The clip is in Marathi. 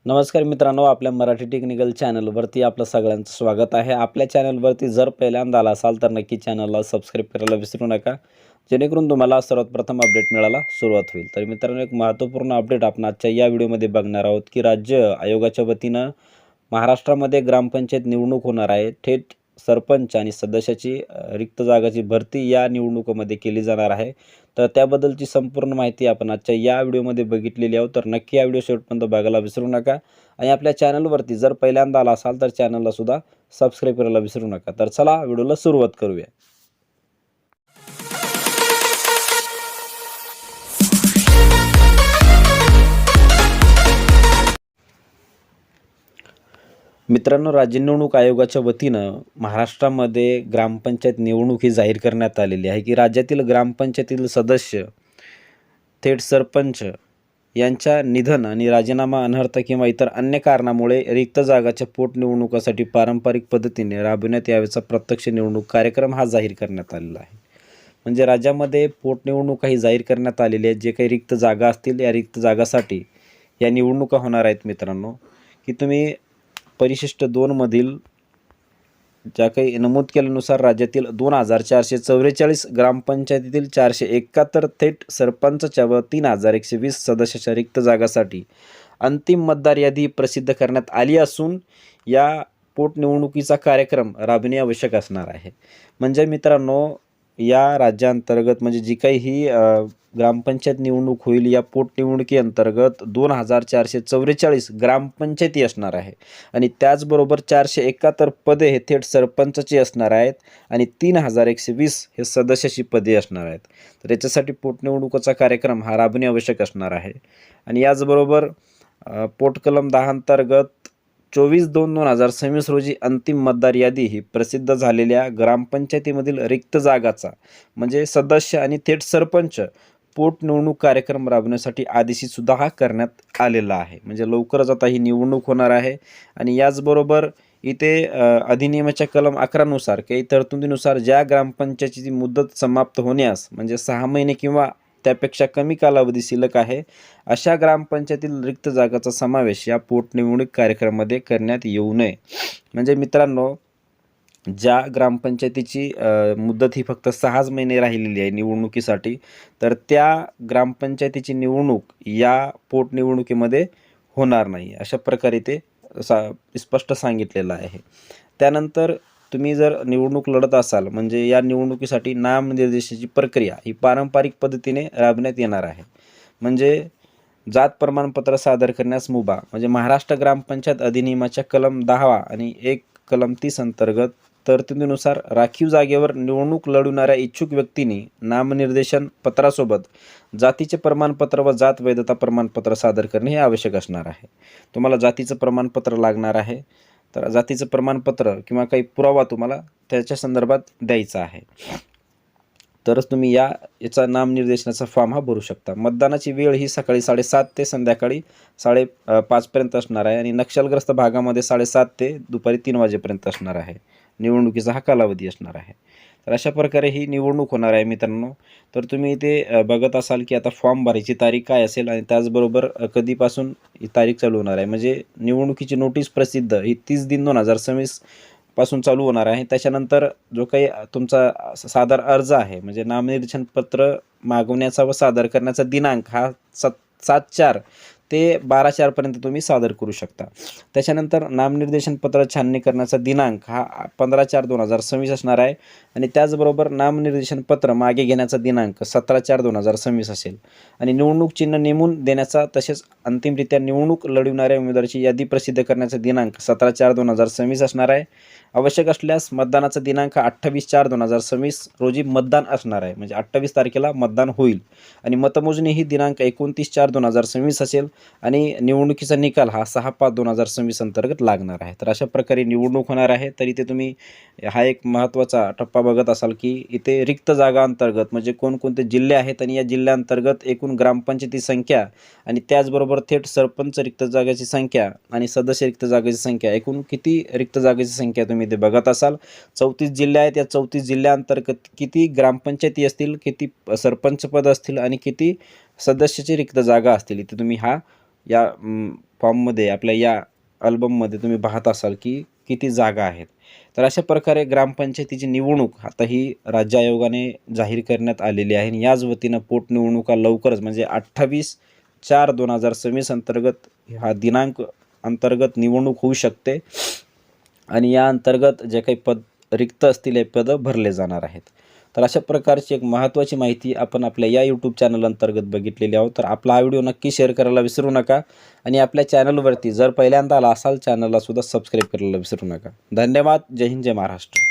नमस्कार मित्रांनो, आपल्या मराठी टेक्निकल चॅनलवरती आपलं सगळ्यांचं स्वागत आहे। आपल्या चॅनलवरती जर पहिल्यांदा आला असाल तर नक्की चॅनलला सबस्क्राईब करायला विसरू नका, जेणेकरून तुम्हाला सर्वात प्रथम अपडेट मिळायला सुरुवात होईल। तर मित्रांनो, एक महत्त्वपूर्ण अपडेट आपण आजच्या या व्हिडिओमध्ये बघणार आहोत की राज्य आयोगाच्या वतीनं महाराष्ट्रामध्ये ग्रामपंचायत निवडणूक होणार आहे। थेट सरपंच आणि सदस्याची रिक्त जागाची भरती या निवडणुकीमध्ये केली जाणार आहे। तर त्याबद्दलची संपूर्ण माहिती आपण आजच्या या व्हिडिओमध्ये बघितलेली आहोत। तर नक्की हा व्हिडिओ शेवटपर्यंत बघायला विसरू नका आणि आपल्या चॅनलवरती जर पहिल्यांदा आला असाल तर चॅनलला सुद्धा सबस्क्राईब करायला विसरू नका। तर चला व्हिडिओला सुरुवात करूया। मित्रांनो, राज्य निवडणूक आयोगाच्या वतीनं महाराष्ट्रामध्ये ग्रामपंचायत निवडणूक ही जाहीर करण्यात आलेली आहे की राज्यातील ग्रामपंचायतीतील सदस्य थेट सरपंच यांच्या निधन आणि राजीनामा, अनर्हता किंवा इतर अन्य कारणामुळे रिक्त जागाच्या पोटनिवडणुकासाठी पारंपरिक पद्धतीने राबविण्यात यावेचा प्रत्यक्ष निवडणूक कार्यक्रम हा जाहीर करण्यात आलेला आहे। म्हणजे राज्यामध्ये पोटनिवडणुका ही जाहीर करण्यात आलेली आहे। जे काही रिक्त जागा असतील या रिक्त जागासाठी या निवडणुका होणार आहेत मित्रांनो, की तुम्ही परिशिष्ट 2 मधील ज्या काही नमूद केल्यानुसार राज्यातील 2444 ग्रामपंचायतीतील 471 थेट सरपंचच्या व 3120 सदस्याच्या रिक्त जागासाठी अंतिम मतदार यादी प्रसिद्ध करण्यात आली असून या पोटनिवडणुकीचा कार्यक्रम राबविणे आवश्यक असणार आहे। म्हणजे मित्रांनो, या राज्यांतर्गत म्हणजे जी काही ही ग्रामपंचायत निवडणूक होईल या पोटनिवडणुकीअंतर्गत 2444 ग्रामपंचायती असणार आहे आणि त्याचबरोबर 471 पदे हे थेट सरपंचाची असणार आहेत आणि 3120 हे सदस्याची पदे असणार आहेत। तर याच्यासाठी पोटनिवडणुकीचा कार्यक्रम हा राबविणे आवश्यक असणार आहे। आणि याचबरोबर पोटकलम 10 अंतर्गत 24/2/2026 रोजी अंतिम मतदार यादी ही प्रसिद्ध झालेल्या ग्रामपंचायतीमधील रिक्त जागाचा म्हणजे सदस्य आणि थेट सरपंच पोटनिवडणूक कार्यक्रम राबवण्यासाठी आदेशित सुद्धा हा करण्यात आलेला आहे। म्हणजे लवकरच आता ही निवडणूक होणार आहे। आणि याचबरोबर इथे अधिनियमाच्या कलम 11 नुसार काही तरतुदीनुसार ज्या ग्रामपंचायतीची मुदत समाप्त होण्यास म्हणजे 6 महिने किंवा त्यापेक्षा कमी कालावधी शिल्लक आहे, अशा ग्रामपंचायतीतील रिक्त जागाचा समावेश या पोटनिवडणूक कार्यक्रमामध्ये करण्यात येऊ नये। म्हणजे मित्रांनो, ज्या ग्रामपंचायतीची मुदत ही फक्त 6 महिने राहिलेली आहे निवडणुकीसाठी, तर त्या ग्रामपंचायतीची निवडणूक या पोटनिवडणुकीमध्ये होणार नाही, अशा प्रकारे ते स्पष्ट सांगितलेलं आहे। त्यानंतर तुम्ही जर निवडणूक लढत असाल म्हणजे या निवडणुकीसाठी नामनिर्देशनाची प्रक्रिया ही पारंपरिक पद्धतीने राबविण्यात येणार आहे। म्हणजे जात प्रमाणपत्र सादर करण्यास मुभा म्हणजे महाराष्ट्र ग्रामपंचायत अधिनियमाच्या कलम 10 आणि 1 कलम 30 अंतर्गत तरतुदीनुसार राखीव जागेवर निवडणूक लढवणाऱ्या इच्छुक व्यक्तींनी नामनिर्देशन पत्रासोबत जातीचे प्रमाणपत्र व जात वैधता प्रमाणपत्र सादर करणे हे आवश्यक असणार आहे। तुम्हाला जातीचं प्रमाणपत्र लागणार आहे, तर जातीचं प्रमाणपत्र किंवा काही पुरावा तुम्हाला त्याच्या संदर्भात द्यायचा आहे, तरच तुम्ही याचा नामनिर्देशनाचा फॉर्म हा भरू शकता। मतदानाची वेळ ही सकाळी 7:30 ते संध्याकाळी 5:30 पर्यंत असणार आहे आणि नक्षलग्रस्त भागामध्ये 7:30 ते दुपारी 3 वाजेपर्यंत असणार आहे। निवडणुकीचा हा कालावधी असणार आहे। तर अशा प्रकारे ही निवडणूक होणार आहे मित्रांनो। तर तुम्ही इथे बघत असाल की आता फॉर्म भरायची तारीख काय असेल आणि त्याचबरोबर कधीपासून ही तारीख चालू होणार आहे। म्हणजे निवडणुकीची नोटीस प्रसिद्ध ही 30/3/2026 पासून चालू होणार आहे। त्याच्यानंतर जो काही तुमचा सादर अर्ज आहे म्हणजे नामनिर्देशन पत्र मागवण्याचा व सादर करण्याचा दिनांक हा 7/4 ते 12/4 पर्यंत तुम्ही सादर करू शकता। त्याच्यानंतर नामनिर्देशन पत्र छाननी करण्याचा दिनांक हा 15/4/2026 असणार आहे आणि त्याचबरोबर नामनिर्देशन पत्र मागे घेण्याचा दिनांक 17/4/2026 असेल आणि निवडणूक चिन्ह नेमून देण्याचा तसेच अंतिमरित्या निवडणूक लढवणाऱ्या उमेदवाराची यादी प्रसिद्ध करण्याचा दिनांक 17/4/2026 असणार आहे। आवश्यक असल्यास मतदानाचा दिनांक 28/4/2026 रोजी मतदान असणार आहे। म्हणजे 28 तारखेला मतदान होईल आणि मतमोजणी ही दिनांक 29/4/2026 असेल आणि निवडणुकीचा निकाल हा 6/5/2026 अंतर्गत लागणार आहे। तर अशा प्रकारे निवडणूक होणार आहे। तर इथे तुम्ही हा एक महत्त्वाचा टप्पा बघत असाल की इथे रिक्त जागा अंतर्गत म्हणजे कोणकोणते जिल्हे आहेत आणि या जिल्ह्यांतर्गत एकूण ग्रामपंचायती संख्या आणि त्याचबरोबर थेट सरपंच रिक्त जागेची संख्या आणि सदस्य रिक्त जागेची संख्या, एकूण किती रिक्त जागेची संख्या तुम्ही इथे बघत असाल। 34 जिल्हे आहेत, या 34 जिल्ह्यांतर्गत किती ग्रामपंचायती असतील, किती सरपंच पद असतील आणि किती सदस्याची रिक्त जागा असतील, इथे तुम्ही या फॉर्ममध्ये आपल्या या अल्बममध्ये तुम्ही पाहत असाल की किती जागा आहेत. तर अशा प्रकारे ग्रामपंचायतीची निवडणूक आता ही राज्य आयोगाने जाहीर करण्यात आलेली आहे आणि याच वतीनं पोटनिवडणुका लवकरच म्हणजे 28/4/2026 अंतर्गत हा दिनांक अंतर्गत निवडणूक होऊ शकते आणि या अंतर्गत जे काही पद रिक्त असतील हे पदं भरले जाणार आहेत. तर अशा प्रकारची एक महत्त्वाची माहिती आपण आपल्या या यूट्यूब चॅनल अंतर्गत बघितलेली आहोत. तर आपला हा व्हिडिओ नक्की शेअर करायला विसरू नका आणि आपल्या चॅनलवरती जर पहिल्यांदा आला असाल चॅनलला सुद्धा सबस्क्राईब करायला विसरू नका. धन्यवाद. जय हिंद, जय महाराष्ट्र.